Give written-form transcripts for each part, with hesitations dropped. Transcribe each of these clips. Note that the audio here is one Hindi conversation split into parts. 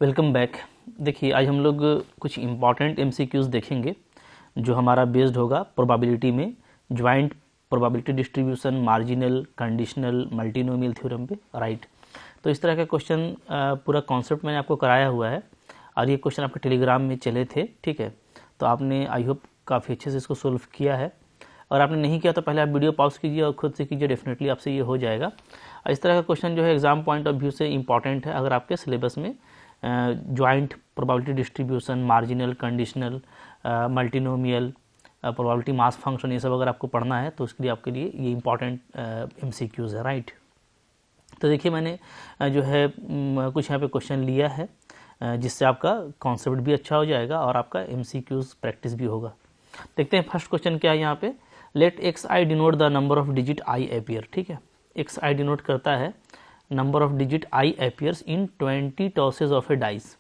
Welcome back. देखिए आज हम लोग कुछ इम्पॉर्टेंट एमसीक्यूज़ देखेंगे जो हमारा बेस्ड होगा प्रोबेबिलिटी में, joint probability distribution, marginal, conditional, multinomial theorem पे, राइट। तो इस तरह का क्वेश्चन पूरा कॉन्सेप्ट मैंने आपको कराया हुआ है और ये क्वेश्चन आपके टेलीग्राम में चले थे, ठीक है। तो आपने आई होप काफ़ी अच्छे से इसको सोल्व किया है। और आपने नहीं किया तो पहले आप वीडियो पॉज कीजिए और खुद से कीजिए, डेफिनेटली आपसे ये हो जाएगा। इस तरह का क्वेश्चन जो है एग्जाम पॉइंट ऑफ व्यू से इंपॉर्टेंट है अगर आपके सिलेबस में joint probability distribution, marginal, conditional, multinomial, probability mass function, ये सब अगर आपको पढ़ना है तो उसके लिए आपके लिए ये इंपॉर्टेंट एमसीक्यूज़ है, राइट। तो देखिए मैंने जो है कुछ यहाँ पे क्वेश्चन लिया है जिससे आपका कॉन्सेप्ट भी अच्छा हो जाएगा और आपका एमसीक्यूज़ प्रैक्टिस भी होगा। देखते हैं फर्स्ट क्वेश्चन क्या है यहाँ पे। Let x i denote the number of digit i appear, ठीक है। एक्स आई डिनोट करता है number of digit i appears in 20 tosses of a dice.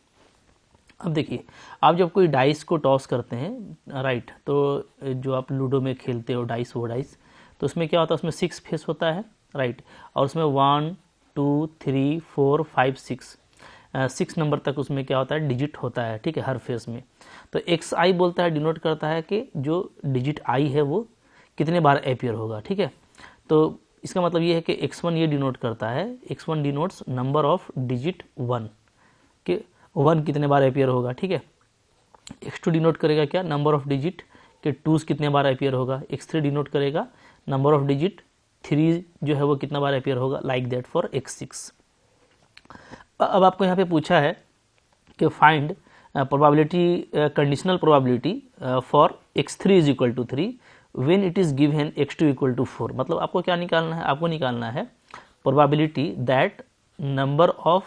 अब देखिए आप जब कोई डाइस को टॉस करते हैं, राइट, तो जो आप लूडो में खेलते हो डाइस, वो डाइस, तो उसमें क्या होता है, उसमें 6 फेस होता है, राइट, और उसमें 1 2 3 4 5 6 नंबर तक उसमें क्या होता है, डिजिट होता है, ठीक है, हर फेस में। तो एक्स आई बोलता है, डिनोट करता है कि जो डिजिट आई है वो कितने बार अपीयर होगा, ठीक है। तो इसका मतलब ये है कि x1 ये डिनोट करता है, x1 denotes number of digit 1 कि 1 कितने बार अपीयर होगा, ठीक है। x2 डिनोट करेगा क्या, नंबर ऑफ डिजिट के 2 कितने बार अपीयर होगा। x3 डिनोट करेगा नंबर ऑफ डिजिट 3 जो है वो कितना बार अपीयर होगा, लाइक दैट फॉर x6। अब आपको यहाँ पे पूछा है कि find probability, conditional probability for x3 is equal to 3 when it is given x2 equal to 4। मतलब आपको क्या निकालना है, आपको निकालना है प्रोबेबिलिटी दैट नंबर ऑफ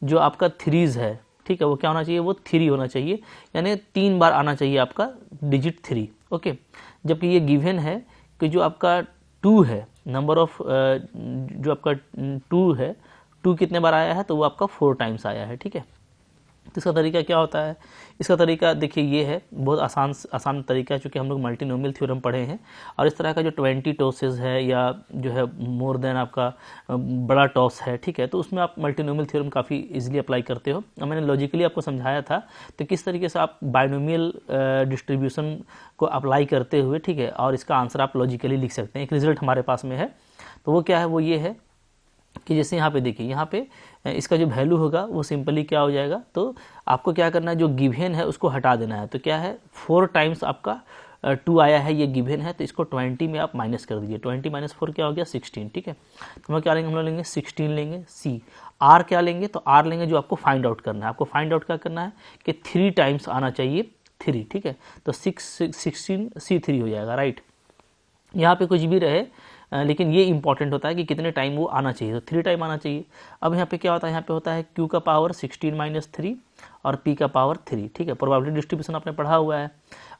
जो आपका थ्रीज है, ठीक है, वो क्या होना चाहिए, वो 3 होना चाहिए, यानी 3 बार आना चाहिए आपका डिजिट 3, ओके। जबकि ये गिवन है कि जो आपका 2 है, नंबर ऑफ जो आपका 2 है, 2 कितने बार आया है, तो वो आपका 4 टाइम्स आया है, ठीक है। तो इसका तरीका क्या होता है, इसका तरीका देखिए ये है, बहुत आसान तरीका है, चूँकि हम लोग मल्टीनोमियल थ्योरम पढ़े हैं। और इस तरह का जो 20 टॉसेज है या जो है मोर देन आपका बड़ा टॉस है, ठीक है, तो उसमें आप मल्टीनोमियल थ्योरम काफ़ी इजीली अप्लाई करते हो। और मैंने लॉजिकली आपको समझाया था तो किस तरीके से आप बाइनोमियल डिस्ट्रीब्यूशन को अप्लाई करते हुए, ठीक है, और इसका आंसर आप लॉजिकली लिख सकते हैं। एक रिजल्ट हमारे पास में है, तो वो क्या है, वो ये है कि जैसे यहाँ पे देखिए, यहाँ पे इसका जो वैल्यू होगा वो सिंपली क्या हो जाएगा, तो आपको क्या करना है, जो गिवन है उसको हटा देना है। तो क्या है, 4 टाइम्स आपका 2 आया है, ये गिवन है, तो इसको 20 में आप माइनस कर दीजिए। 20 - 4 क्या हो गया, 16, ठीक है। तो हम क्या लेंगे, हम लोग लेंगे 16 लेंगे। सी आर क्या लेंगे, तो आर लेंगे जो आपको फाइंड आउट करना है। आपको फाइंड आउट क्या करना है कि 3 टाइम्स आना चाहिए 3, ठीक है। तो 16 C3 हो जाएगा, राइट। यहाँ पे कुछ भी रहे लेकिन ये इंपॉर्टेंट होता है कि कितने टाइम वो आना चाहिए, तो 3 टाइम आना चाहिए। अब यहाँ पे क्या होता है, यहाँ पे होता है q का पावर 16 - 3 और p का पावर 3, ठीक है। प्रोबेबिलिटी डिस्ट्रीब्यूशन आपने पढ़ा हुआ है।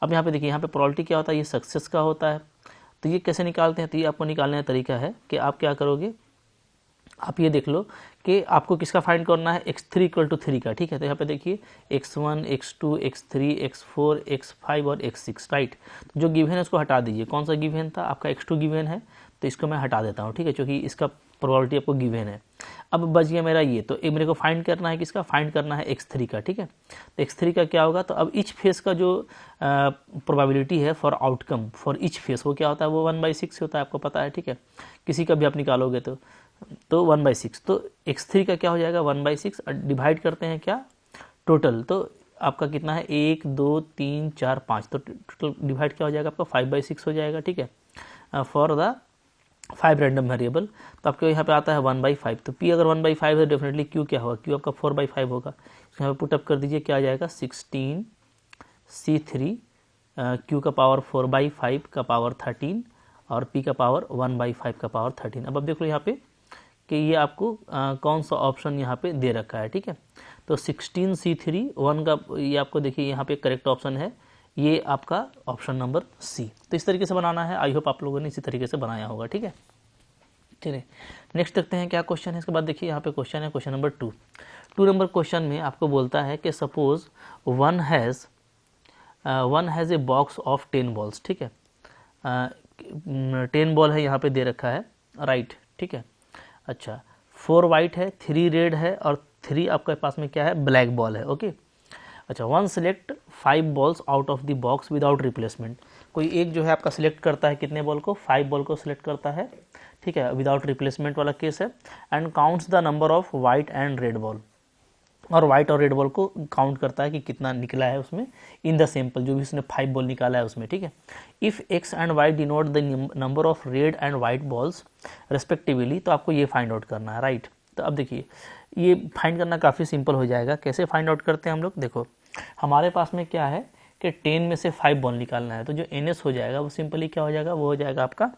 अब यहाँ पे देखिए, यहाँ पे प्रोबेबिलिटी क्या होता है, ये सक्सेस का होता है। तो ये कैसे निकालते हैं, तो ये आपको निकालने का तरीका है कि आप क्या करोगे, आप ये देख लो कि आपको किसका फाइंड करना है, x3 इक्वल टू 3 का, ठीक है। तो यहाँ पे देखिए x1, x2, x3, x4, x5 और x6, राइट। तो जो गिवन है उसको हटा दीजिए। कौन सा गिवन था, आपका x2 गिवन है, तो इसको मैं हटा देता हूँ, ठीक है, क्योंकि इसका प्रोबेबिलिटी आपको गिवन है। अब बच गया मेरा ये, तो मेरे को फाइंड करना है किसका, फाइंड करना है x3 का, ठीक है। तो x3 का क्या होगा, तो अब ईच फेस का जो प्रोबेबिलिटी है for outcome for each face, वो क्या होता है, वो 1/6 होता है, आपको पता है, ठीक है। किसी का भी आप निकालोगे तो 1/6, तो x3 का क्या हो जाएगा, 1/6। डिवाइड करते हैं क्या, टोटल, तो आपका कितना है, 1 2 3 4 5, तो टोटल डिवाइड क्या हो जाएगा आपका 5/6 हो जाएगा, ठीक है, फॉर द 5 रैंडम वेरिएबल। तो आपके यहाँ पे आता है 1/5, तो p अगर 1/5 है डेफिनेटली q क्या होगा, q आपका 4/5 होगा। यहाँ पे पुटअप कर दीजिए, क्या आ जाएगा 16 C3, q का पावर 4/5 का पावर 13 और p का पावर 1/5 का पावर 13। अब देख लो यहाँ पे कि ये आपको कौन सा ऑप्शन यहाँ पे दे रखा है, ठीक है। तो 16 C3 1 का ये आपको देखिए यहाँ पे करेक्ट ऑप्शन है, ये आपका ऑप्शन नंबर सी। तो इस तरीके से बनाना है, आई होप आप लोगों ने इसी तरीके से बनाया होगा, ठीक है। चलिए नेक्स्ट देखते हैं क्या क्वेश्चन है। इसके बाद देखिए यहाँ पे क्वेश्चन है, क्वेश्चन नंबर 2 नंबर क्वेश्चन में आपको बोलता है कि suppose one has a box of 10 balls, ठीक है। 10 बॉल है यहाँ पे दे रखा है, राइट, ठीक है। अच्छा, 4 वाइट है, 3 रेड है और 3 आपके पास में क्या है, ब्लैक बॉल है। ओके, अच्छा, 1 select 5 balls out of the box without replacement. कोई एक जो है आपका सिलेक्ट करता है कितने बॉल को, 5 बॉल को सिलेक्ट करता है, ठीक है, विदाउट रिप्लेसमेंट वाला केस है। And counts the number of white and red ball, और वाइट और रेड बॉल को काउंट करता है कि कितना निकला है उसमें इन द सैंपल, जो भी उसने 5 बॉल निकाला है उसमें, ठीक है। If x and y denote the number of red and white balls respectively, तो आपको ये फाइंड आउट करना है, राइट। तो अब देखिए ये फाइंड करना काफ़ी सिंपल हो जाएगा। कैसे फाइंड आउट करते हैं हम लोग, देखो हमारे पास में क्या है कि 10 में से 5 बॉल निकालना है, तो जो NS हो जाएगा वो सिंपली क्या हो जाएगा, वो हो जाएगा आपका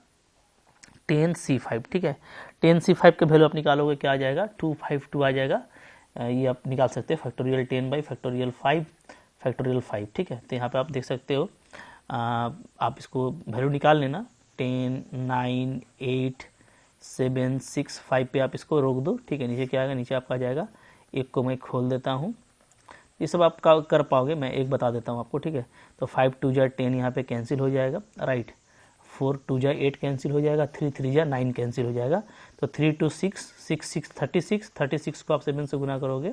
10C5, ठीक है। 10C5 के वैल्यू आप निकालोगे, क्या आ जाएगा, 252 आ जाएगा। ये आप निकाल सकते हैं फैक्टोरियल 10 बाई फैक्टोरियल 5 फैक्टोरियल 5, ठीक है। तो यहाँ पे आप देख सकते हो, आप इसको वैल्यू निकाल लेना, 10, 9, 8, 7, 6, 5 पे आप इसको रोक दो, ठीक है। नीचे क्या आएगा, नीचे आपका जाएगा, एक को मैं खोल देता हूँ, ये सब आप कर पाओगे, मैं एक बता देता हूँ आपको, ठीक है। तो 5 2 जा 10 यहाँ पे कैंसिल हो जाएगा, राइट। 4 2 जा 8 कैंसिल हो जाएगा, 3 3 जा 9 कैंसिल हो जाएगा। तो 3 2 6 6 6 36 को आप 7 से गुना करोगे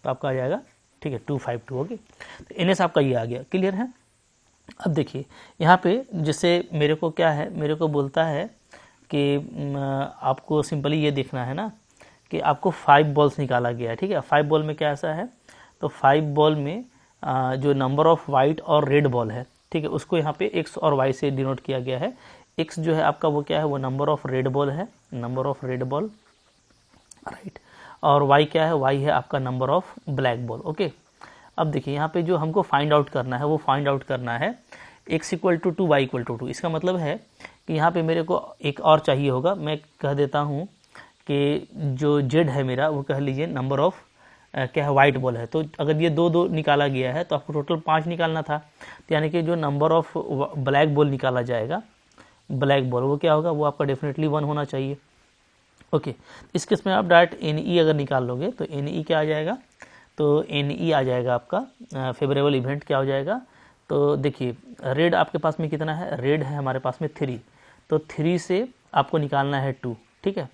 तो आपका आ जाएगा, ठीक है, 252। ओके, तो NS आपका ये आ गया, क्लियर है। अब देखिए यहाँ पे जैसे मेरे को क्या है, मेरे को बोलता है कि आपको सिंपली ये देखना है ना कि आपको 5 बॉल्स निकाला गया है, ठीक है। 5 बॉल में क्या ऐसा है, तो 5 बॉल में जो नंबर ऑफ वाइट और रेड बॉल है, ठीक है, उसको यहाँ पे एक्स और वाई से डिनोट किया गया है। एक्स जो है आपका वो क्या है, वो नंबर ऑफ रेड बॉल है, number of red ball, right. और वाई क्या है, वाई है आपका number of black ball. Okay, अब देखिए यहाँ पे जो हमको फाइंड आउट करना है, वो फाइंड आउट करना है x equal to 2, y equal to 2। इसका मतलब है कि यहाँ पे मेरे को एक और चाहिए होगा, मैं कह देता हूँ कि जो z है मेरा, वो कह लीजिए नंबर ऑफ क्या है, वाइट बॉल है। तो अगर ये 2 2 निकाला गया है तो आपको टोटल 5 निकालना था, तो यानी कि जो नंबर ऑफ ब्लैक बॉल निकाला जाएगा, ब्लैक बॉल, वो क्या होगा, वो आपका डेफिनेटली 1 होना चाहिए। ओके, इस केस में आप डायरेक्ट NE अगर निकाल लोगे तो NE क्या आ जाएगा, तो NE आ जाएगा आपका फेवरेबल इवेंट क्या हो जाएगा। तो देखिए रेड आपके पास में कितना है, रेड है हमारे पास में 3, तो 3 से आपको निकालना है 2, ठीक है,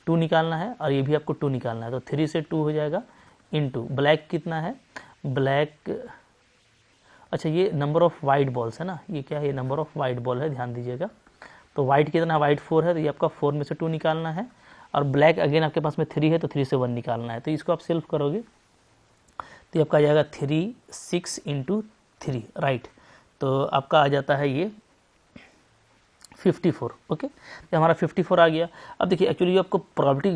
2 निकालना है, और ये भी आपको 2 निकालना है, तो 3 से 2 हो जाएगा इनटू ब्लैक कितना है, ब्लैक, अच्छा ये नंबर ऑफ वाइट बॉल्स है ना, ये क्या है, ये नंबर ऑफ वाइट बॉल है, ध्यान दीजिएगा। तो वाइट कितना है, वाइट 4 है, तो ये आपका 4 में से 2 निकालना है, और ब्लैक अगेन आपके पास में 3 है, तो 3 से 1 निकालना है। तो इसको आप सेल्फ करोगे तो ये आपका आ जाएगा 3 6 इंटू 3, राइट। तो आपका आ जाता है ये 54। ओके, तो हमारा 54 आ गया। अब देखिए एक्चुअली जो आपको प्रॉपर्टी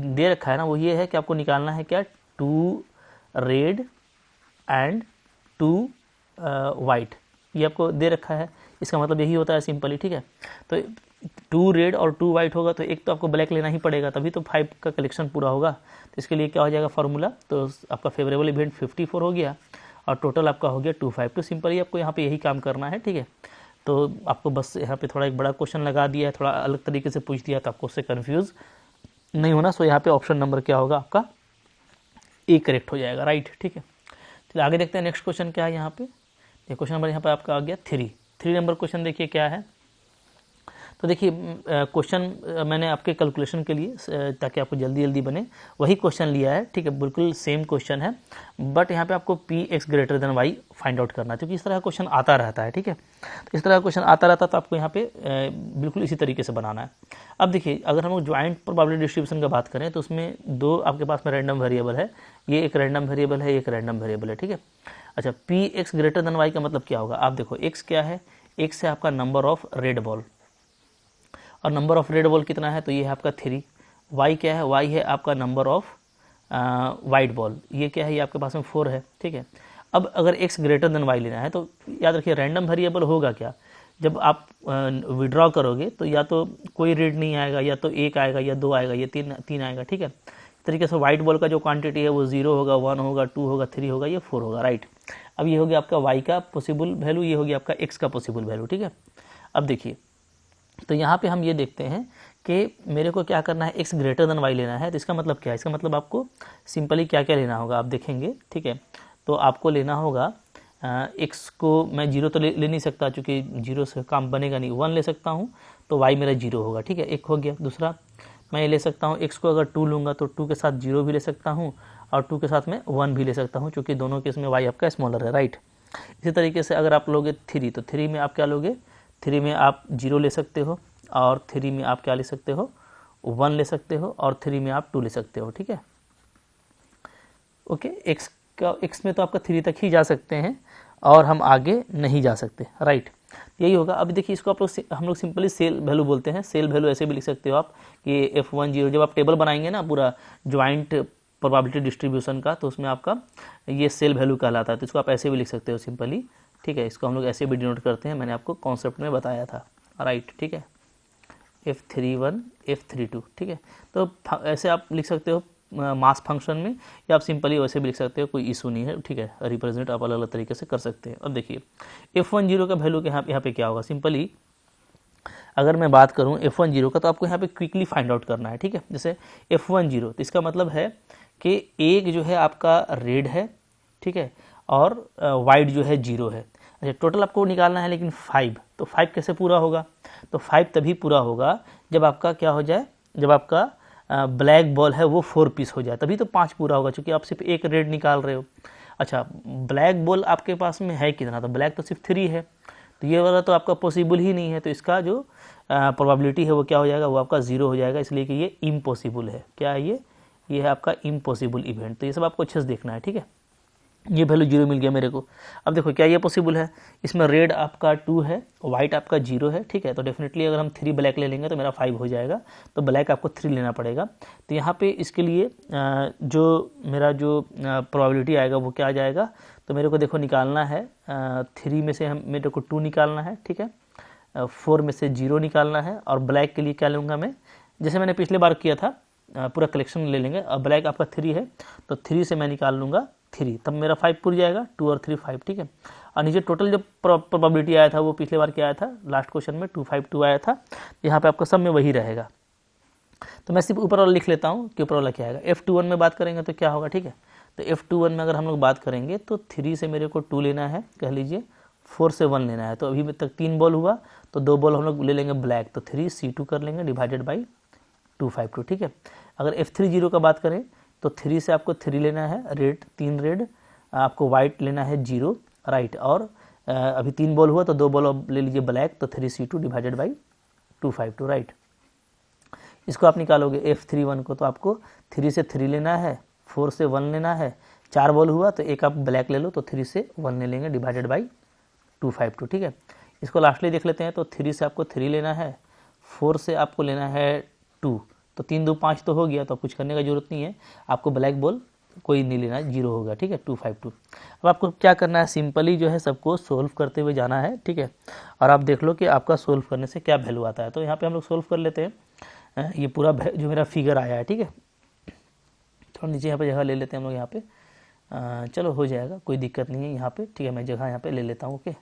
दे रखा है ना, वो ये है कि आपको निकालना है क्या, 2 रेड एंड 2 वाइट, ये आपको दे रखा है। इसका मतलब यही होता है सिंपली, ठीक है। तो 2 रेड और 2 वाइट होगा, तो एक तो आपको ब्लैक लेना ही पड़ेगा, तभी तो 5 का कलेक्शन पूरा होगा। तो इसके लिए क्या हो जाएगा फार्मूला, तो आपका फेवरेबल इवेंट 54 हो गया, और टोटल आपका हो गया 252। सिंपली आपको यहाँ पे यही काम करना है, ठीक है। तो आपको बस यहाँ पे थोड़ा एक बड़ा क्वेश्चन लगा दिया है, थोड़ा अलग तरीके से पूछ दिया, तो आपको उससे कन्फ्यूज़ नहीं होना। सो यहाँ पे ऑप्शन नंबर क्या होगा, आपका ए करेक्ट हो जाएगा, राइट, ठीक है। चलिए आगे देखते हैं नेक्स्ट क्वेश्चन क्या है यहाँ पे। क्वेश्चन नंबर यहाँ पे आपका आ गया 3 नंबर क्वेश्चन, देखिए क्या है। तो देखिए क्वेश्चन मैंने आपके कैलकुलेशन के लिए, ताकि आपको जल्दी जल्दी बने, वही क्वेश्चन लिया है, ठीक है, बिल्कुल सेम क्वेश्चन है, बट यहाँ पे आपको Px greater than y find out करना है, क्योंकि इस तरह का क्वेश्चन आता रहता है, ठीक है। तो इस तरह का क्वेश्चन आता रहता है, तो आपको यहाँ पे बिल्कुल इसी तरीके से बनाना है। अब देखिए अगर हम लोग ज्वाइंट प्रोबेबिलिटी डिस्ट्रीब्यूशन का बात करें, तो उसमें 2 आपके पास में रैंडम वेरिएबल है, ये एक रैंडम वेरिएबल है, एक रैंडम वेरिएबल है, ठीक है। अच्छा, Px ग्रेटर देन वाई का मतलब क्या होगा, आप देखो x क्या है, x है आपका नंबर ऑफ रेड बॉल, और नंबर ऑफ रेड बॉल कितना है, तो ये है आपका 3। y क्या है, y है आपका नंबर ऑफ वाइट बॉल, ये क्या है, ये आपके पास में 4 है, ठीक है। अब अगर x ग्रेटर देन y लेना है, तो याद रखिए रैंडम वेरिएबल होगा क्या, जब आप विड्रॉ करोगे तो या तो कोई रेड नहीं आएगा, या तो 1 आएगा, या 2 आएगा, या 3 आएगा, ठीक है। इस तरीके से वाइट बॉल का जो क्वांटिटी है वो 0 होगा, 1 होगा, 2 होगा, 3 होगा, ये 4 होगा, राइट। अब ये हो गया आपका y का पॉसिबल वैल्यू, ये हो गया आपका x का पॉसिबल वैल्यू, ठीक है। अब देखिए तो यहाँ पे हम ये देखते हैं कि मेरे को क्या करना है, x ग्रेटर देन y लेना है। तो इसका मतलब क्या है, इसका मतलब आपको सिंपली क्या क्या लेना होगा, आप देखेंगे, ठीक है। तो आपको लेना होगा x को मैं 0 तो ले नहीं सकता, चूँकि 0 से काम बनेगा नहीं, 1 ले सकता हूँ, तो y मेरा 0 होगा, ठीक है, एक हो गया। दूसरा मैं ये ले सकता हूँ x को अगर 2 लूँगा तो 2 के साथ 0 भी ले सकता हूँ और 2 के साथ में 1 भी ले सकता हूँ, क्योंकि दोनों केस में y आपका स्मॉलर है, राइट। इसी तरीके से अगर आप लोगे 3, तो 3 में आप क्या लोगे, 3 में आप 0 ले सकते हो और 3 में आप क्या ले सकते हो, 1 ले सकते हो और 3 में आप 2 ले सकते हो, ठीक है। ओके, x में तो आपका 3 तक ही जा सकते हैं और हम आगे नहीं जा सकते, राइट। यही होगा। अब देखिए इसको आप लोग हम लोग सिंपली सेल वैल्यू बोलते हैं। सेल वैल्यू ऐसे भी लिख सकते हो आप कि F10, जब आप टेबल बनाएंगे ना पूरा ज्वाइंट प्रोबेबिलिटी डिस्ट्रीब्यूशन का, तो उसमें आपका ये सेल वैल्यू कहलाता है, तो इसको आप ऐसे भी लिख सकते हो सिंपली, ठीक है। इसको हम लोग ऐसे भी डिनोट करते हैं, मैंने आपको कॉन्सेप्ट में बताया था, राइट, ठीक है। F31 F32, ठीक है। तो ऐसे आप लिख सकते हो मास फंक्शन में, या आप सिंपली वैसे भी लिख सकते हो, कोई इशू नहीं है, ठीक है। रिप्रेजेंट आप अलग अलग तरीके से कर सकते हैं। अब देखिए F10 का वैल्यू यहाँ पे क्या होगा, सिंपली अगर मैं बात करूँ F10 का, तो आपको यहाँ पे क्विकली फाइंड आउट करना है, ठीक है। जैसे F10, तो इसका मतलब है कि एक जो है आपका रेड है, ठीक है, और वाइट जो है 0 है। अच्छा, टोटल आपको निकालना है लेकिन 5, तो 5 कैसे पूरा होगा, तो 5 तभी पूरा होगा जब आपका क्या हो जाए, जब आपका ब्लैक बॉल है वो 4 पीस हो जाए, तभी तो 5 पूरा होगा, क्योंकि आप सिर्फ एक रेड निकाल रहे हो। अच्छा, ब्लैक बॉल आपके पास में है कितना, तो ब्लैक तो सिर्फ 3 है, तो ये वाला तो आपका पॉसिबल ही नहीं है, तो इसका जो प्रोबेबिलिटी है वो क्या हो जाएगा, वो आपका 0 हो जाएगा, इसलिए कि ये इम्पॉसिबल है। क्या है ये है आपका इम्पॉसिबल इवेंट। तो ये सब आपको अच्छे से देखना है, ठीक है। ये वैल्यू 0 मिल गया मेरे को। अब देखो क्या ये पॉसिबल है, इसमें रेड आपका 2 है, वाइट आपका 0 है, ठीक है। तो डेफिनेटली अगर हम 3 ब्लैक ले लेंगे तो मेरा 5 हो जाएगा, तो ब्लैक आपको 3 लेना पड़ेगा। तो यहाँ पे इसके लिए जो मेरा जो प्रोबेबिलिटी आएगा वो क्या आ जाएगा, तो मेरे को देखो निकालना है 3 में से मेरे को 2 निकालना है, ठीक है, 4 में से 0 निकालना है, और ब्लैक के लिए क्या लूँगा मैं, जैसे मैंने पिछले बार किया था, पूरा कलेक्शन ले लेंगे। अब ब्लैक आपका 3 है, तो 3 से मैं निकाल लूँगा 3, तब मेरा 5 पूर जाएगा, 2 और 3 5, ठीक है। और नीचे टोटल जो प्रोबेबिलिटी आया था वो पिछले बार क्या आया था, लास्ट क्वेश्चन में 2 5 2 आया था, यहाँ पे आपका सब में वही रहेगा। तो मैं सिर्फ ऊपर वाला लिख लेता हूँ कि ऊपर वाला क्या आएगा। F21 में बात करेंगे तो क्या होगा, ठीक है। तो F21 में अगर हम लोग बात करेंगे तो 3 से मेरे को 2 लेना है, कह लीजिए 4 से 1 लेना है, तो अभी तक 3 बॉल हुआ, तो 2 बॉल हम लोग ले लेंगे ब्लैक, तो 3 C2 कर लेंगे डिवाइडेड बाई 252, ठीक है। अगर F30 का बात करें तो 3 से आपको 3 लेना है, रेड 3 रेड, आपको वाइट लेना है 0, राइट, और अभी 3 बॉल हुआ तो 2 बॉल ले लीजिए ब्लैक, तो 3C2 डिवाइडेड बाई 252, राइट। इसको आप निकालोगे F31 को, तो आपको 3 से 3 लेना है, 4 से 1 लेना है, 4 बॉल हुआ तो एक आप ब्लैक ले लो, तो 3 से 1 ले लेंगे डिवाइडेड बाई 252, ठीक है। इसको लास्टली देख लेते हैं, तो 3 से आपको 3 लेना है, 4 से आपको लेना है 2, तो 3 2 5 तो हो गया, तो कुछ करने का जरूरत नहीं है, आपको ब्लैक बॉल कोई नहीं लेना है, 0 होगा, ठीक है, 252। अब आपको क्या करना है, सिंपली जो है सबको सोल्व करते हुए जाना है, ठीक है, और आप देख लो कि आपका सोल्व करने से क्या वैल्यू आता है। तो यहाँ पे हम लोग सोल्व कर लेते हैं, ये पूरा जो मेरा फिगर आया है, ठीक है। थोड़ा नीचे यहाँ पे जगह ले लेते हैं हम लोग, यहाँ पे चलो हो जाएगा, कोई दिक्कत नहीं है यहाँ पे, ठीक है। मैं जगह यहाँ पे ले लेता हूँ, ओके।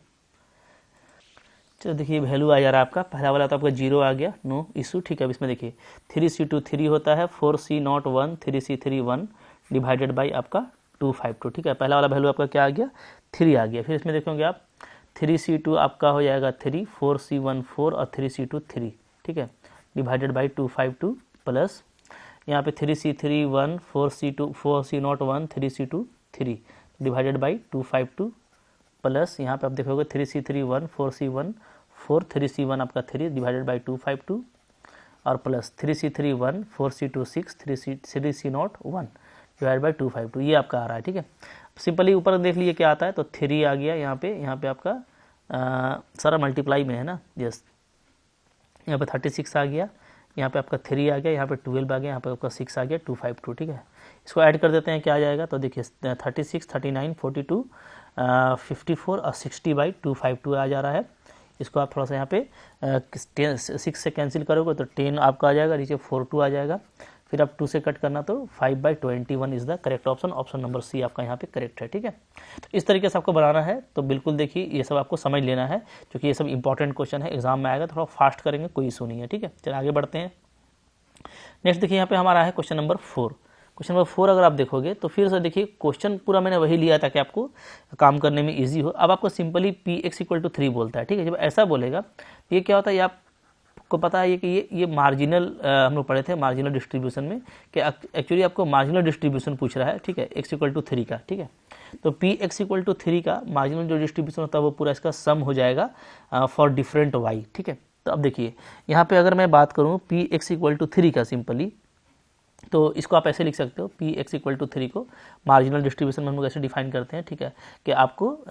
चलो देखिए वैल्यू आ जा रहा है आपका, पहला वाला तो आपका 0 आ गया, नो इशू, ठीक है। अब इसमें देखिए 3C2 3 होता है, 4C0 1, 3C3 1 डिवाइडेड बाई आपका 252, ठीक है। पहला वाला वैल्यू आपका क्या आ गया, 3 आ गया। फिर इसमें देखोगे आप 3C2 आपका हो जाएगा 3, 4C1 4 और 3C2 3, ठीक है, डिवाइडेड बाई 252 प्लस यहाँ पे 3C3 1, 4C0 1, 3C2 3 divided by 252 plus यहाँ पे आप देखोगे 3C3 1, 4C1 4, 3C1 आपका 3 डिवाइडेड बाई 252 और plus 3C3 1, 4C2 6, 3C0 1 divided by 252, ये आपका आ रहा है, ठीक है। सिंपली ऊपर देख लीजिए क्या आता है, तो 3 आ गया यहाँ पे आपका सारा मल्टीप्लाई में है ना, यस, यहाँ पे 36 आ गया, यहाँ पे आपका 3 आ गया, यहाँ पे 12 आ गया, यहाँ पे आपका 6 आ गया, 252, ठीक है। इसको ऐड कर देते हैं, क्या आ जाएगा, तो देखिए 36 39 42 54 और 60 बाई 252 आ जा रहा है। इसको आप थोड़ा सा यहाँ पे 6 से कैंसिल करोगे तो 10 आपका आ जाएगा, नीचे 42 आ जाएगा, फिर आप 2 से कट करना तो 5/21 is the correct option, option number c आपका यहाँ पे करेक्ट है, ठीक है। तो इस तरीके से आपको बनाना है, तो बिल्कुल देखिए ये सब आपको समझ लेना है, क्योंकि ये सब इंपॉर्टेंट क्वेश्चन है, एग्जाम में आएगा, थोड़ा फास्ट करेंगे, कोई इशू नहीं है, ठीक है। चलिए आगे बढ़ते हैं। नेक्स्ट देखिए यहाँ पे हमारा है क्वेश्चन नंबर 4। क्वेश्चन नंबर 4 अगर आप देखोगे तो फिर से देखिए क्वेश्चन पूरा मैंने वही लिया था कि आपको काम करने में इजी हो। अब आपको सिंपली Px = 3 बोलता है, ठीक है। जब ऐसा बोलेगा तो ये क्या होता है, आप आपको पता है कि ये मार्जिनल हम लोग पढ़े थे मार्जिनल डिस्ट्रीब्यूशन में कि एक्चुअली आपको मार्जिनल डिस्ट्रीब्यूशन पूछ रहा है, ठीक है, x = 3 का, ठीक है। तो पी एक्स = 3 का मार्जिनल जो डिस्ट्रीब्यूशन होता है वो पूरा इसका सम हो जाएगा फॉर डिफरेंट y, ठीक है। तो अब देखिए यहाँ पे अगर मैं बात करूँ पी एक्स = 3 का सिंपली, तो इसको आप ऐसे लिख सकते हो पी एक्स = 3 को मार्जिनल डिस्ट्रीब्यूशन में हम लोग ऐसे डिफाइन करते हैं, ठीक है, कि आपको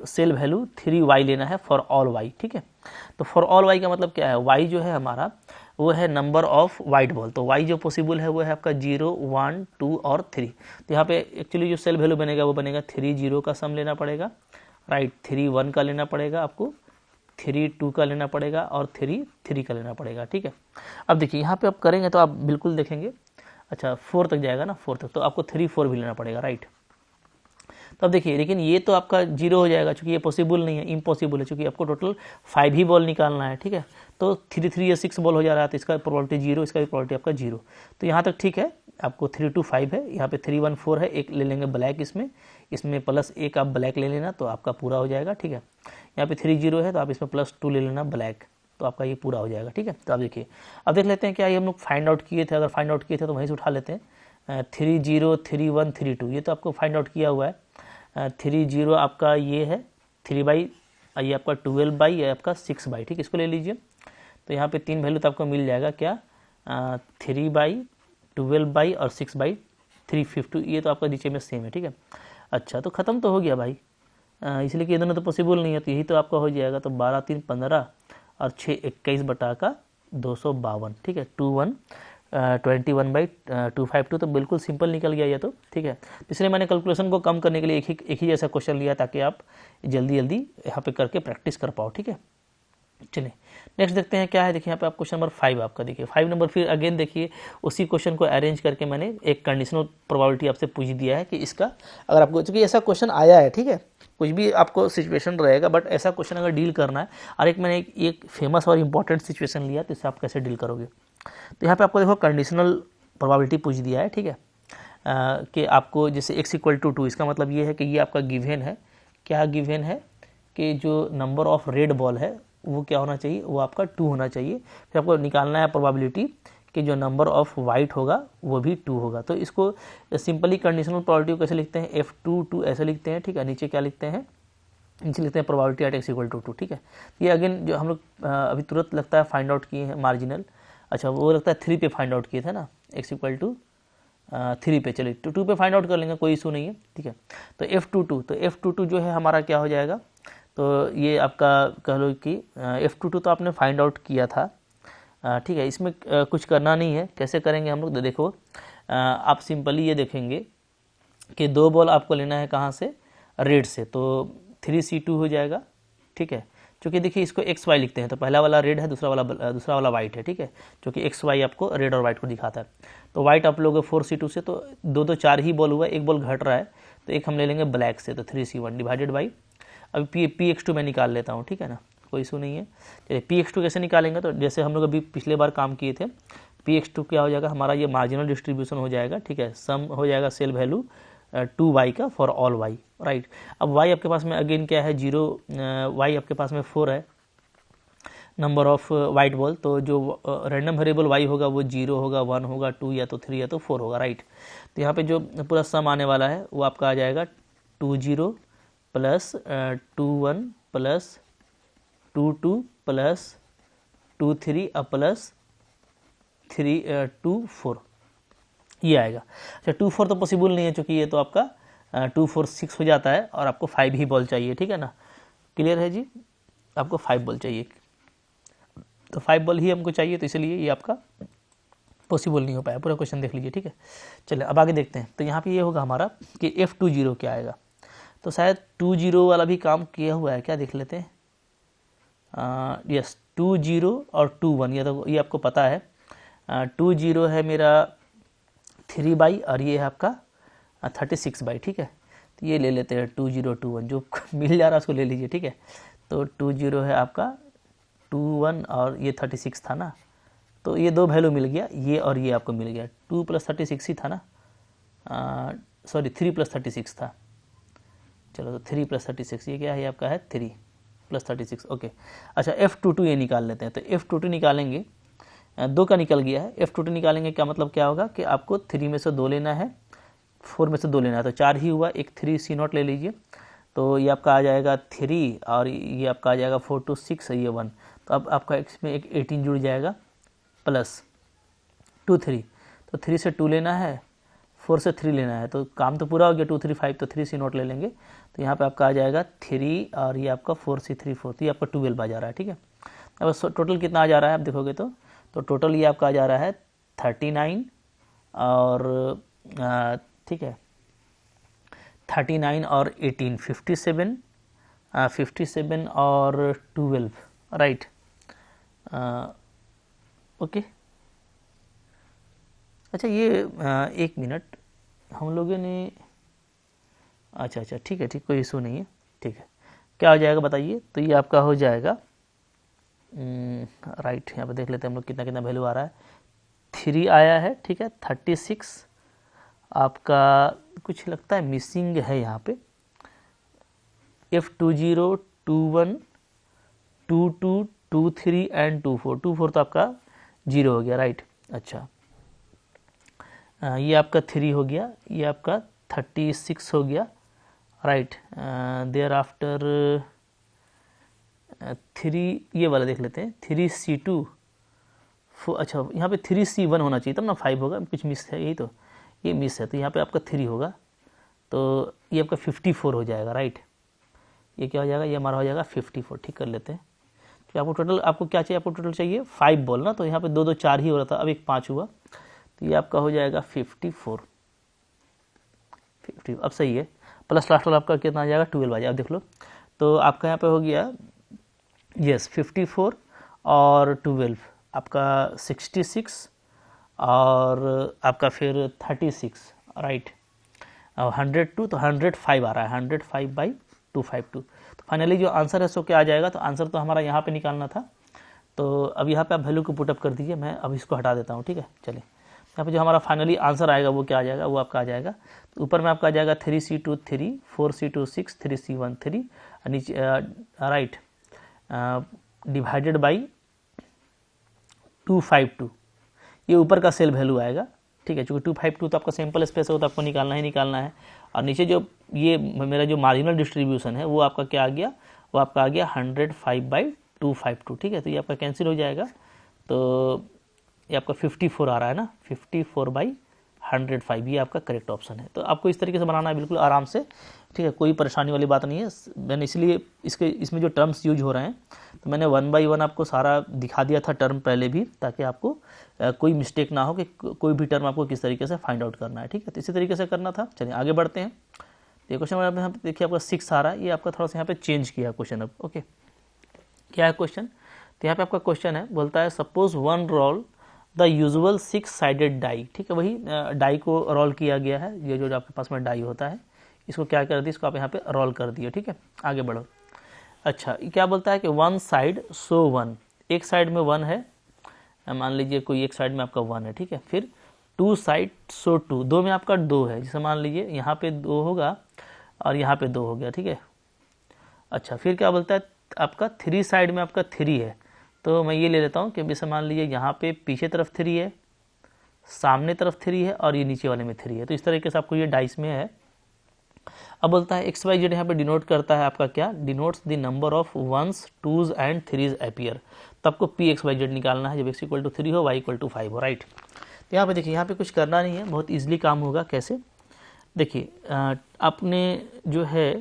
सेल वैल्यू 3y लेना है फॉर ऑल y, ठीक है। तो फॉर ऑल y का मतलब क्या है, y जो है हमारा वो है नंबर ऑफ वाइट बॉल, तो y जो पॉसिबल है वो है आपका 0, 1, 2 और 3। तो यहाँ पे एक्चुअली जो सेल वैल्यू बनेगा वो बनेगा 3 0 का सम लेना पड़ेगा, राइट, 3 1 का लेना पड़ेगा आपको, 3 2 का लेना पड़ेगा और 3 3 का लेना पड़ेगा, ठीक है। अब देखिए यहाँ पे आप करेंगे तो आप बिल्कुल देखेंगे, अच्छा 4 तक जाएगा ना, 4 तक, तो आपको 3 4 भी लेना पड़ेगा, राइट। तो अब देखिए लेकिन ये तो आपका 0 हो जाएगा क्योंकि ये पॉसिबल नहीं है, इम्पॉसिबल है, क्योंकि आपको टोटल 5 ही बॉल निकालना है, ठीक है। तो 3 3 या 6 बॉल हो जा रहा है, तो इसका प्रोबेबिलिटी 0, इसका भी प्रोबेबिलिटी आपका 0। तो यहाँ तक ठीक है, आपको 3 2 5 है, यहाँ पे 3 1 4 है, एक ले लेंगे ब्लैक इसमें प्लस एक आप ब्लैक ले लेना तो आपका पूरा हो जाएगा, ठीक है। यहाँ पे 3 0 है तो आप इसमें +2 ले लेना ब्लैक, तो आपका ये पूरा हो जाएगा, ठीक है। तो आप देखिए अब देख लेते हैं क्या ये हम लोग फाइंड आउट किए थे, अगर फाइंड आउट किए थे तो वहीं से उठा लेते हैं। 3 0 3 1 3 2 ये तो आपको फाइंड आउट किया हुआ है। 3 0 आपका ये है 3/, ये आपका 12/, ये आपका 6/, ठीक है, इसको ले लीजिए। तो यहाँ पे 3 वैल्यू तो आपको मिल जाएगा क्या, 3/, 12/, और 6/, 350, ये तो आपका नीचे में सेम है, ठीक है। अच्छा तो ख़त्म तो हो गया भाई, इसलिए कि ये दोनों तो पॉसिबल नहीं है, तो यही तो आपका हो जाएगा। तो 12 3 15 और 6 21/252, ठीक है, 21/252, तो बिल्कुल सिंपल निकल गया ये तो, ठीक है। इसलिए मैंने कैलकुलेशन को कम करने के लिए एक ही जैसा क्वेश्चन लिया ताकि आप जल्दी जल्दी यहाँ पे करके प्रैक्टिस कर पाओ, ठीक है। चलिए नेक्स्ट देखते हैं क्या है। देखिए यहाँ पे आप क्वेश्चन नंबर 5 आपका, देखिए 5 नंबर फिर अगेन देखिए उसी क्वेश्चन को अरेंज करके मैंने एक कंडीशनल प्रोबेबिलिटी आपसे पूछ दिया है कि इसका अगर आपको, क्योंकि ऐसा क्वेश्चन आया है, ठीक है, कुछ भी आपको सिचुएशन रहेगा बट ऐसा क्वेश्चन अगर डील करना है, और एक मैंने एक फेमस और इंपॉर्टेंट सिचुएशन लिया तो इससे आप कैसे डील करोगे। तो यहाँ पे आपको देखो कंडीशनल प्रोबेबिलिटी पूछ दिया है, ठीक है, कि आपको जैसे x = 2, इसका मतलब ये है कि ये आपका गिवन है, क्या गिवन है कि जो नंबर ऑफ रेड बॉल है वो क्या होना चाहिए, वो आपका 2 होना चाहिए। फिर आपको निकालना है प्रोबेबिलिटी कि जो नंबर ऑफ वाइट होगा वो भी 2 होगा। तो इसको सिंपली कंडीशनल प्रोबेबिलिटी कैसे लिखते हैं, F2 ऐसे लिखते हैं, ठीक है। नीचे क्या लिखते हैं, नीचे लिखते हैं प्रोबेबिलिटी एट x = 2, ठीक है। ये अगेन जो हम लोग अभी तुरंत लगता है फाइंड आउट किए हैं मार्जिनल, अच्छा वो लगता है 3 पे फाइंड आउट किए थे ना, x = 3 पे, चलिए 2 पे फाइंड आउट कर लेंगे, कोई इशू नहीं है, ठीक है। तो F22 जो है हमारा क्या हो जाएगा, तो ये आपका कह लो कि F22 तो आपने फाइंड आउट किया था, ठीक है। इसमें कुछ करना नहीं है, कैसे करेंगे हम लोग, देखो आप सिंपली ये देखेंगे कि 2 बॉल आपको लेना है कहाँ से, रेड से, तो 3C2 हो जाएगा, ठीक है। क्योंकि देखिए इसको XY लिखते हैं, तो पहला वाला रेड है, दूसरा वाला वाइट है, ठीक है, क्योंकि XY आपको रेड और वाइट को दिखाता है। तो वाइट आप लोग 4C2 से, तो 2 2 4 ही बॉल हुआ, एक बॉल घट रहा है, तो एक हम ले लेंगे ब्लैक से, तो 3C1 डिवाइडेड बाई, अभी PX2 में निकाल लेता हूँ, ठीक है ना, कोई इशू नहीं है। चलिए PX2 कैसे निकालेंगे, तो जैसे हम लोग अभी पिछले बार काम किए थे, PX2 क्या हो जाएगा हमारा, ये मार्जिनल डिस्ट्रीब्यूशन हो जाएगा, ठीक है, सम हो जाएगा सेल वैल्यू 2y का फॉर ऑल y, राइट। अब y आपके पास में अगेन क्या है 0, y आपके पास में 4 है नंबर ऑफ वाइट बॉल, तो जो रैंडम वेरिएबल y होगा वो 0 होगा, 1 होगा, 2 या तो 3 या तो 4 होगा, राइट। तो यहाँ पे जो पूरा सम आने वाला है वो आपका आ जाएगा 2 0 प्लस 2 1 प्लस 2 2 प्लस 2 3 प्लस 3 2 4, ये आएगा। अच्छा 2 4 तो पॉसिबल नहीं है क्योंकि ये तो आपका 2 4 6 हो जाता है और आपको 5 ही बॉल चाहिए, ठीक है ना, क्लियर है जी, आपको 5 बॉल चाहिए, तो 5 बॉल ही हमको चाहिए, तो इसलिए ये आपका पॉसिबल नहीं हो पाया। पूरा क्वेश्चन देख लीजिए, ठीक है। चलिए अब आगे देखते हैं। तो यहाँ पे ये होगा हमारा कि F20 क्या आएगा, तो शायद 20 वाला भी काम किया हुआ है क्या, देख लेते हैं। यस 20 और 21, ये आपको पता है। 20 है मेरा 3/, और ये है आपका 36/, ठीक है। तो ये ले लेते हैं 2021, जो मिल जा रहा है उसको ले लीजिए, ठीक है। तो 20 है आपका 21 और ये 36 था ना, तो ये 2 वैल्यू मिल गया, ये और ये आपको मिल गया, 2 + 36 ही था ना, सॉरी 3 + 36 था, चलो तो 3 + 36 ये क्या है आपका है 3, प्लस 36 ओके। अच्छा F22 ये निकाल लेते हैं, तो F22 निकालेंगे, 2 का निकल गया है। F22 निकालेंगे क्या मतलब क्या होगा कि आपको 3 में से 2 लेना है, 4 में से 2 लेना है, तो 4 ही हुआ, एक 3 C0 ले लीजिए, तो ये आपका आ जाएगा 3 और ये आपका आ जाएगा 4 2 6 है ये 1, तो अब आपका इसमें एक 18 जुड़ जाएगा प्लस 2 3, तो 3 से 2 लेना है, 4 से 3 लेना है, तो काम तो पूरा हो गया, 2 3 5, तो 3 C0 ले लेंगे, तो यहाँ पे आपका आ जाएगा 3 और ये आपका 4 C 3 4, तो ये आपका 12 आ जा रहा है। ठीक है, अब टोटल कितना आ जा रहा है आप देखोगे तो टोटल ये आपका आ जा रहा है 39 और ठीक है 39 और 18 57, 57 और 12 राइट। ओके अच्छा ये एक मिनट हम लोगों ने अच्छा ठीक है, ठीक कोई इशू नहीं है, ठीक है क्या हो जाएगा बताइए, तो ये आपका हो जाएगा राइट, यहाँ पे देख लेते हैं हम लोग कितना कितना वैल्यू आ रहा है, 3 आया है, ठीक है 36 आपका कुछ लगता है मिसिंग है यहाँ पे, F20 21 22 23 एंड 24 तो आपका 0 हो गया राइट। अच्छा ये आपका 3 हो गया, ये आपका 36 हो गया राइट। देयर आफ्टर 3 ये वाला देख लेते हैं 3C2 अच्छा यहाँ पे 3C1 होना चाहिए तब ना 5 होगा, कुछ मिस है, यही तो ये मिस है, तो यहाँ पे आपका 3 होगा, तो ये आपका 54 हो जाएगा राइट। ये क्या हो जाएगा, ये हमारा हो जाएगा 54, ठीक कर लेते हैं। तो आपको टोटल आपको क्या चाहिए, आपको टोटल चाहिए 5 बॉल ना, तो यहाँ पे 2 2 4 ही हो रहा था, अब एक 5 हुआ, तो ये आपका हो जाएगा 54 50, अब सही है, प्लस लास्ट वाला आपका कितना आ जाएगा 12 आ जाएगा, अब देख लो, तो आपका यहाँ पे हो गया यस 54 और 12 आपका 66 और आपका फिर 36 राइट, और 102 तो 105 आ रहा है, 105/252, तो फाइनली जो आंसर है सो क्या आ जाएगा, तो आंसर तो हमारा यहाँ पे निकालना था, तो अब यहाँ पे आप वैल्यू को पुटअप कर दीजिए, मैं अब इसको हटा देता हूँ, ठीक है चलिए, यहाँ पे जो हमारा फाइनली आंसर आएगा वो क्या आ जाएगा, वो आपका आ जाएगा, तो ऊपर में आपका आ जाएगा 3C2 3, 4C2 6, 3C1 3, नीचे राइट डिवाइडेड बाई 252, ये ऊपर का सेल वैल्यू आएगा, ठीक है, चूँकि 252 तो आपका सैंपल स्पेस है, तो आपको निकालना ही निकालना है, और नीचे जो ये मेरा जो मार्जिनल डिस्ट्रीब्यूशन है वो आपका क्या आ गया, वो आपका आ गया 105/252, ठीक है, तो ये आपका कैंसिल हो जाएगा, तो ये आपका 54 आ रहा है ना, 54/105 ये आपका करेक्ट ऑप्शन है। तो आपको इस तरीके से बनाना है बिल्कुल आराम से, ठीक है, कोई परेशानी वाली बात नहीं है। मैंने इसलिए इसमें जो टर्म्स यूज हो रहे हैं तो मैंने 1 बाई 1 आपको सारा दिखा दिया था टर्म पहले भी, ताकि आपको कोई मिस्टेक ना हो कि कोई भी टर्म आपको किस तरीके से फाइंड आउट करना है, ठीक है, तो इसी तरीके से करना था। चलिए आगे बढ़ते हैं। ये क्वेश्चन यहाँ पे देखिए आपका 6 आ रहा है, ये आपका थोड़ा सा यहाँ पे चेंज किया क्वेश्चन अब। ओके क्या है क्वेश्चन, तो यहाँ पे आपका क्वेश्चन है, बोलता है suppose one roll the usual 6 sided die, ठीक है, वही डाई को रोल किया गया है, ये जो आपके पास में डाई होता है इसको क्या कर दिया, इसको आप यहाँ पे रोल कर दिए, ठीक है, आगे बढ़ो। अच्छा क्या बोलता है कि 1 साइड सो 1, एक साइड में 1 है, मान लीजिए कोई एक साइड में आपका 1 है, ठीक है, फिर 2 साइड सो 2, 2 में आपका 2 है, जैसे मान लीजिए यहाँ पे 2 होगा और यहाँ पे 2 हो गया, ठीक है। अच्छा फिर क्या बोलता है आपका 3 साइड में आपका 3 है, तो मैं ये ले लेता हूँ कि जैसे मान लीजिए यहाँ पे पीछे तरफ 3 है, सामने तरफ 3 है और ये नीचे वाले में 3 है, तो इस तरीके से आपको ये डाइस में है। अब बोलता है XYZ यहाँ पे डिनोट करता है आपका क्या, denotes the number of 1s 2s and 3s appear, तो आपको PXYZ निकालना है जब x = 3 हो y = 5 हो, राइट। तो यहाँ पे देखिए, यहाँ पे कुछ करना नहीं है, बहुत ईजिली काम होगा। कैसे, देखिए आपने जो है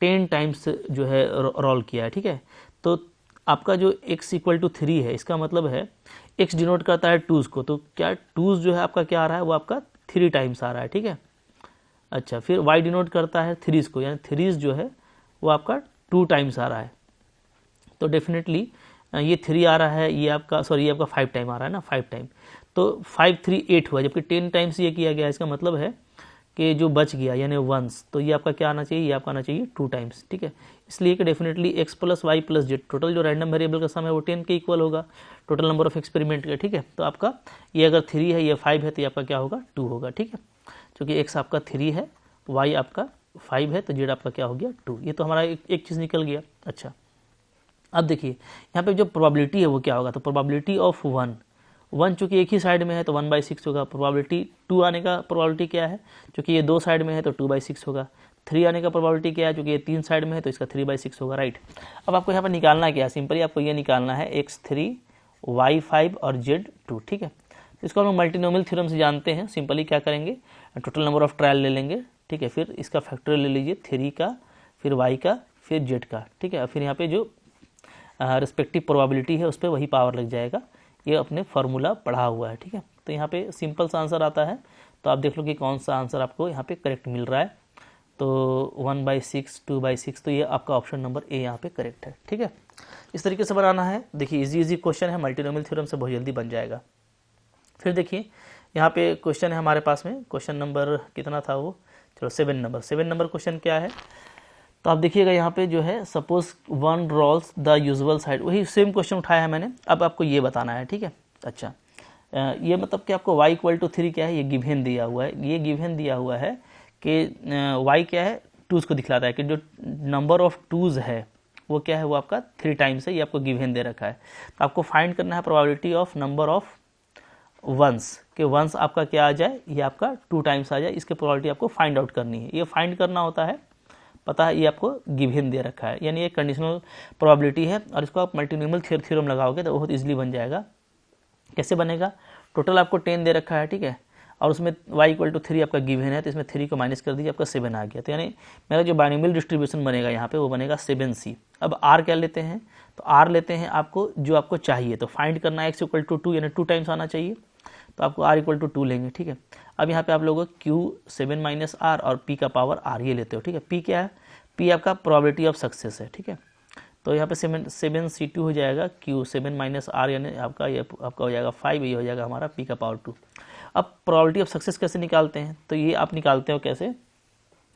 10 टाइम्स जो है रोल किया है, ठीक है, तो आपका जो x = 3 है, इसका मतलब है x डिनोट करता है 2s को, तो क्या 2s जो है आपका क्या आ रहा है, वो आपका 3 टाइम्स आ रहा है, ठीक है। अच्छा फिर y डिनोट करता है 3s को, यानी 3s जो है वो आपका 2 टाइम्स आ रहा है, तो डेफिनेटली ये 3 आ रहा है, ये आपका ये आपका 5 टाइम आ रहा है ना, 5 टाइम, तो 5 3 8 हुआ, जबकि 10 टाइम्स ये किया गया, इसका मतलब है कि जो बच गया यानी 1s, तो ये आपका क्या आना चाहिए, ये आपका आना चाहिए 2 टाइम्स, ठीक है। इसलिए कि definitely x + y + z, total जो रैंडम वेरिएबल का सम है वो 10 के इक्वल होगा, टोटल नंबर ऑफ एक्सपेरिमेंट का, ठीक है। तो आपका ये अगर 3 है, ये 5 है, तो ये आपका क्या होगा 2 होगा, ठीक है, क्योंकि x आपका 3 है, y आपका 5 है तो जेड आपका क्या हो गया 2। ये तो हमारा एक चीज़ निकल गया। अच्छा, अब देखिए यहाँ पे जो प्रोबेबिलिटी है वो क्या होगा, तो प्रोबेबिलिटी ऑफ 1 चूँकि एक ही साइड में है तो 1/6 होगा। प्रोबेबिलिटी 2 आने का प्रोबेबिलिटी क्या है, क्योंकि ये 2 साइड में है तो 2/6 होगा। 3 आने का प्रोबेबिलिटी क्या है, क्योंकि ये 3 साइड में है तो इसका 3/6 होगा, राइट। अब आपको यहाँ पर निकालना क्या है, सिंपली आपको ये निकालना है x3 y5 और z2, ठीक है। तो इसको हम लोग मल्टीनोमियल थ्योरम से जानते हैं। सिंपली क्या करेंगे, टोटल नंबर ऑफ ट्रायल ले लेंगे, ठीक है, फिर इसका फैक्टोरियल ले लीजिए 3 का, फिर y का, फिर z का, ठीक है। फिर यहाँ पे जो रिस्पेक्टिव प्रोबेबिलिटी है उस पर वही पावर लग जाएगा। ये अपने फार्मूला पढ़ा हुआ है, ठीक है। तो यहाँ पे सिंपल सा आंसर आता है, तो आप देख लो कि कौन सा आंसर आपको यहाँ पे करेक्ट मिल रहा है। तो 1/6, 2/6, तो ये आपका ऑप्शन नंबर ए यहाँ पे करेक्ट है, ठीक है। इस तरीके से बनाना है। देखिए इजी क्वेश्चन है, मल्टीनोमियल थ्योरम से बहुत जल्दी बन जाएगा। फिर देखिए यहाँ पे क्वेश्चन है हमारे पास में, क्वेश्चन नंबर कितना था वो, चलो 7 नंबर क्वेश्चन क्या है, तो आप देखिएगा यहाँ पे जो है suppose 1 rolls the usual side, वही सेम क्वेश्चन उठाया है मैंने। अब आपको ये बताना है, ठीक है। अच्छा, ये मतलब कि आपको y = 3 क्या है, ये गिवन दिया हुआ है। ये गिवन दिया हुआ है कि y क्या है, 2s को दिखलाता है कि जो नंबर ऑफ 2s है वो क्या है, वो आपका 3 टाइम्स है। ये आपको गिवन दे रखा है। तो आपको फाइंड करना है probability of number of ones, के वंस आपका क्या आ जाए, ये आपका 2 टाइम्स आ जाए। इसकी प्रोबेबिलिटी आपको फाइंड आउट करनी है। ये फाइंड करना होता है, पता है, ये आपको गिवन दे रखा है, यानी ये कंडीशनल प्रोबेबिलिटी है। और इसको आप मल्टीनोमियल थ्योरम लगाओगे तो बहुत इजीली बन जाएगा। कैसे बनेगा, टोटल आपको 10 दे रखा है, ठीक है, और उसमें y = 3 आपका गिवन है, तो इसमें 3 को माइनस कर दीजिए, आपका 7 आ गया। तो यानी मेरा जो बाइनोमियल डिस्ट्रीब्यूशन बनेगा यहाँ पे वो बनेगा 7c। अब r क्या लेते हैं, तो r लेते हैं आपको जो आपको चाहिए। तो फाइंड करना है x = 2, यानी 2 टाइम्स आना चाहिए, तो आपको r = 2 लेंगे, ठीक है। अब यहाँ पे आप लोगों को q 7 - r और p का पावर r ये लेते हो, ठीक है। p क्या है, p आपका प्रोबेबिलिटी ऑफ सक्सेस है, ठीक है। तो यहाँ पे 7c2 हो जाएगा, q 7 - r यानी आपका ये आपका हो जाएगा 5, ये हो जाएगा हमारा p का पावर 2। अब प्रोबेबिलिटी ऑफ सक्सेस कैसे निकालते हैं, तो ये आप निकालते हो कैसे,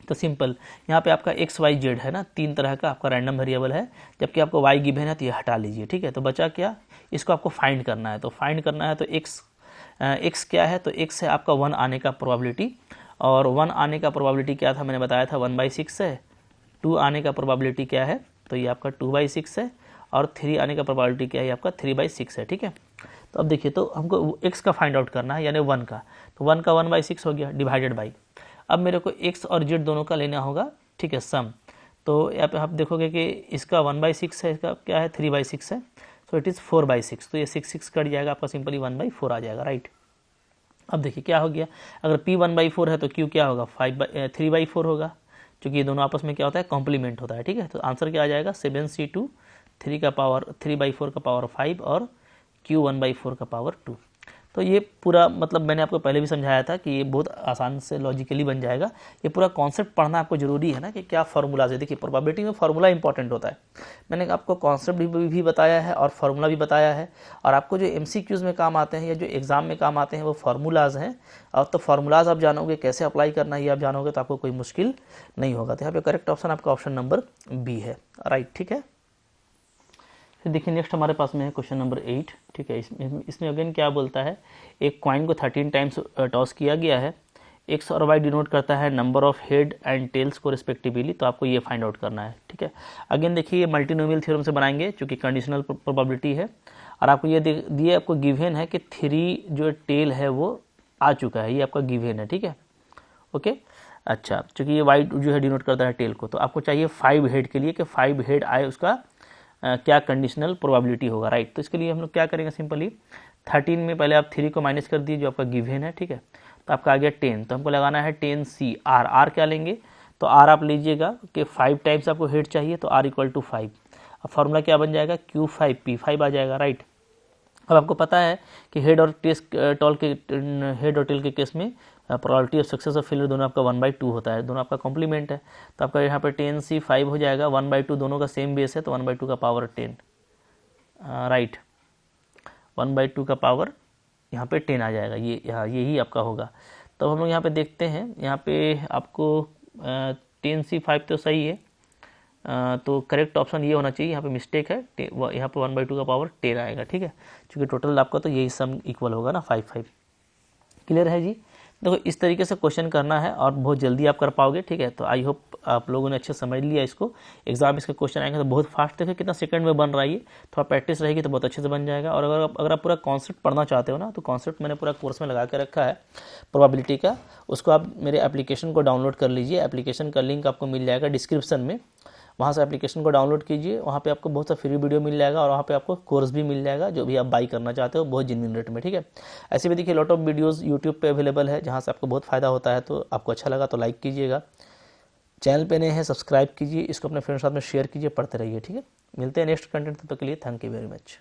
तो सिंपल, यहाँ पे आपका x y z है ना, 3 तरह का आपका रैंडम वेरिएबल है, जबकि आपको y गिवन है तो ये हटा लीजिए, ठीक है। तो बचा क्या, इसको आपको फाइंड करना है। तो फाइंड करना है तो x क्या है, तो x है आपका 1 आने का प्रोबेबिलिटी, और 1 आने का प्रोबेबिलिटी क्या था, मैंने बताया था 1/6 है। 2 आने का प्रोबेबिलिटी क्या है, तो ये आपका 2/6 है, और 3 आने का प्रोबेबिलिटी क्या है, आपका 3/6 है, ठीक है। तो अब देखिए, तो हमको x का फाइंड आउट करना है, यानी 1 का, तो 1 का 1/6 हो गया, डिवाइडेड बाई, अब मेरे को x और z दोनों का लेना होगा, ठीक है, सम। तो यहाँ पे आप देखोगे कि इसका 1/6 है, इसका क्या है 3/6 है, सो इट इज़ 4/6, तो ये 6 कट जाएगा, आपका सिंपली 1/4 आ जाएगा, राइट। अब देखिए क्या हो गया, अगर p 1/4 है तो q क्या होगा 3/4 होगा, क्योंकि ये दोनों आपस में क्या होता है, कॉम्प्लीमेंट होता है, ठीक है। तो आंसर क्या आ जाएगा 7c2, 3/4 का पावर 5 और q 1/4 का पावर 2। तो ये पूरा मतलब मैंने आपको पहले भी समझाया था कि ये बहुत आसान से लॉजिकली बन जाएगा। ये पूरा कॉन्सेप्ट पढ़ना आपको जरूरी है ना, कि क्या फार्मूला से, देखिए प्रोबेबिलिटी में फार्मूला इंपॉर्टेंट होता है। मैंने आपको कॉन्सेप्ट भी बताया है और फार्मूला भी बताया है, और आपको जो MCQs में काम आते हैं या जो एग्जाम में काम आते हैं वो फार्मूलाज हैं। और तो फार्मूलाज आप जानोगे, कैसे अप्लाई करना है ये आप जानोगे, तो आपको कोई मुश्किल नहीं होगा। तो यहाँ पे करेक्ट ऑप्शन आपका ऑप्शन नंबर बी है, राइट, ठीक है। फिर देखिए नेक्स्ट हमारे पास में है क्वेश्चन नंबर 8, ठीक है। इसमें अगेन क्या बोलता है, एक कॉइन को 13 टाइम्स टॉस किया गया है, एक्स और वाई डिनोट करता है number of head and tails को रिस्पेक्टिवली, तो आपको ये फाइंड आउट करना है, ठीक है। अगेन देखिए ये मल्टीनोमियल थ्योरम से बनाएंगे, चूंकि कंडीशनल प्रोबेबिलिटी है, और आपको ये दिए आपको गिवन है कि 3 जो टेल है वो आ चुका है, ये आपका गिवन है, ठीक है, ओके। अच्छा, चूंकि ये वाई जो है डिनोट करता है टेल को, तो आपको चाहिए 5 हेड के लिए कि 5 हेड आए, उसका क्या कंडीशनल प्रोबेबिलिटी होगा, राइट। तो इसके लिए हम लोग क्या करेंगे, सिंपली 13 में पहले आप 3 को माइनस कर दिए जो आपका गिवन है, ठीक है। तो आपका आ गया 10, तो हमको लगाना है 10c r। r क्या लेंगे, तो r आप लीजिएगा कि 5 टाइम्स आपको हेड चाहिए, तो r = 5। अब फार्मूला क्या बन जाएगा, q5p5 आ जाएगा, राइट। अब आपको पता है कि हेड और टेल के केस में probability of success of failure दोनों आपका 1/2 होता है, दोनों आपका कॉम्प्लीमेंट है। तो आपका यहाँ पे 10c5 हो जाएगा, 1/2 दोनों का सेम बेस है, तो 1/2 का पावर 10, राइट, 1/2 का पावर यहाँ पे 10 आ जाएगा, ये यहाँ यही आपका होगा। तो हम लोग यहाँ पे देखते हैं, यहाँ पे आपको 10c5 तो सही है, तो करेक्ट ऑप्शन ये होना चाहिए, यहाँ पे मिस्टेक है, यहाँ पे 1/2 का पावर 10 आएगा, ठीक है, क्योंकि टोटल आपका तो यही सम इक्वल होगा ना 5 क्लियर है जी। देखो इस तरीके से क्वेश्चन करना है और बहुत जल्दी आप कर पाओगे, ठीक है। तो आई होप आप लोगों ने अच्छे समझ लिया इसको। एग्जाम इसके क्वेश्चन आएंगे तो बहुत फास्ट, देखो कितना सेकंड में बन रहा है ये, थोड़ा प्रैक्टिस रहेगी तो बहुत अच्छे से बन जाएगा। और अगर आप पूरा कॉन्सेप्ट पढ़ना चाहते हो ना, तो कॉन्सेप्ट मैंने पूरा कोर्स में लगा के रखा है प्रोबेबिलिटी का, उसको आप मेरे एप्लीकेशन को डाउनलोड कर लीजिए। एप्लीकेशन का लिंक आपको मिल जाएगा डिस्क्रिप्शन में, वहाँ से एप्लीकेशन को डाउनलोड कीजिए। वहाँ पे आपको बहुत सा फ्री वीडियो मिल जाएगा और वहाँ पे आपको कोर्स भी मिल जाएगा जो भी आप बाई करना चाहते हो बहुत जेन्युइन रेट में, ठीक है। ऐसे भी देखिए लॉट ऑफ वीडियोस यूट्यूब पे अवेलेबल है जहाँ से आपको बहुत फ़ायदा होता है। तो आपको अच्छा लगा तो लाइक कीजिएगा, चैनल पे नए हैं सब्सक्राइब कीजिए, इसको अपने फ्रेंड्स साथ में शेयर कीजिए, पढ़ते रहिए, ठीक है। मिलते हैं नेक्स्ट कंटेंट, तब तक के लिए थैंक यू वेरी मच।